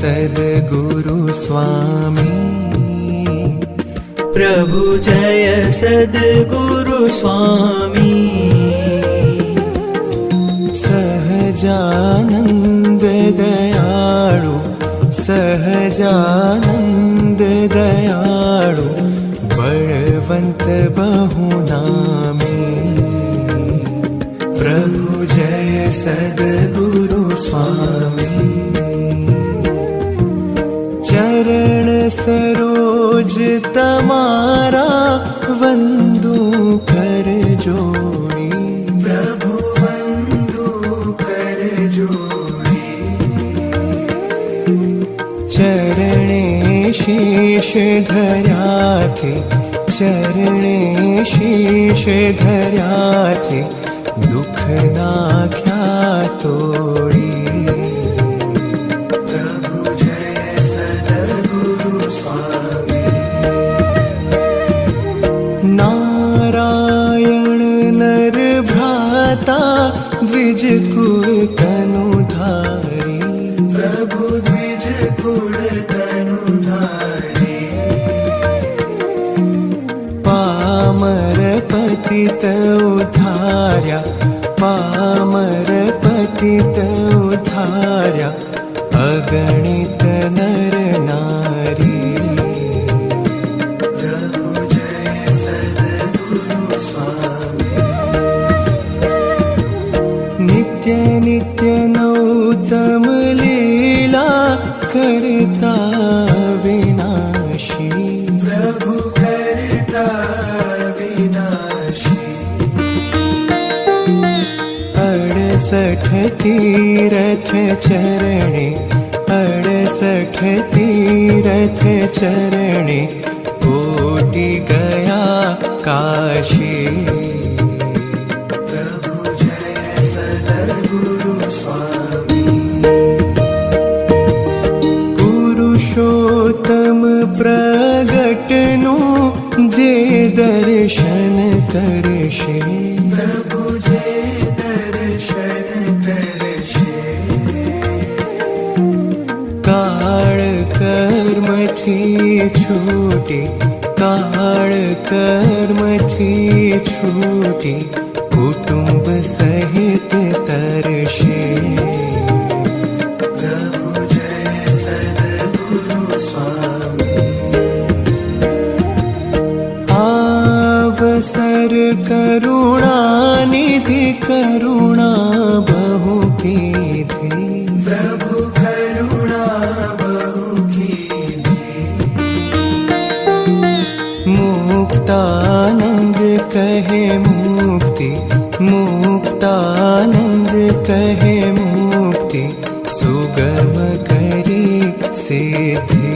सद्गुरु स्वामी प्रभु जय सद्गुरु स्वामी सहजानंद दयाळु सहजानंद दयाळु बलवंत बहुनामी प्रभु जय सद्गुरु स्वामी चरण सरोज तमारा वंदू कर जोड़ी प्रभु वंदू कर जोड़ी चरणे शीश धर्या थे चरणे शीश धर्या थे दुख नाख्या तोड़ी द्विज कुल तनुधारी प्रभु द्विज कुल तनुधारी पामर पतित उद्धार्या पामर पतित उद्धार्या अगणित नर नारी प्रभु जय सद्गुरु स्वामी नित्य नित्य नौतम लीला करता विनाशी प्रभु करता विनाशी 68 तीरथ चरणे 68 तीरथ चरणे कोटि गया काशी पुरुषोत्तम प्रगटनु जे दर्शन करशे प्रभु जे दर्शन करशे काळ कर्म थी छूटी काळ कर्म थी छूटी कुटुंब सहित तरशे अवसर करुणा निधि करुणा बहु कीधी प्रभु करुणा बहु कीधी मुक्तानंद कहे मुक्ति मुक्तानंद कहे मुक्ति सुगम करी सिद्धि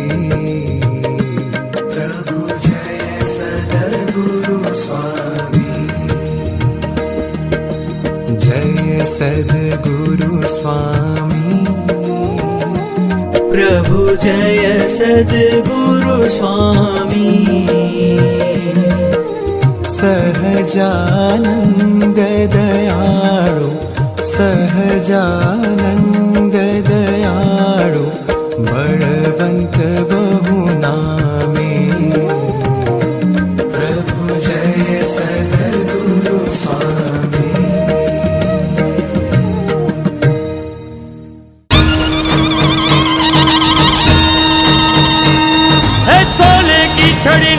सद्गुरु स्वामी प्रभु जय सद्गुरु स्वामी सहजानंद दयाळु सहजानंद दयाळु बलवंत बहुनामी प्रभु जय सद्गुरु स्वामी छड़ी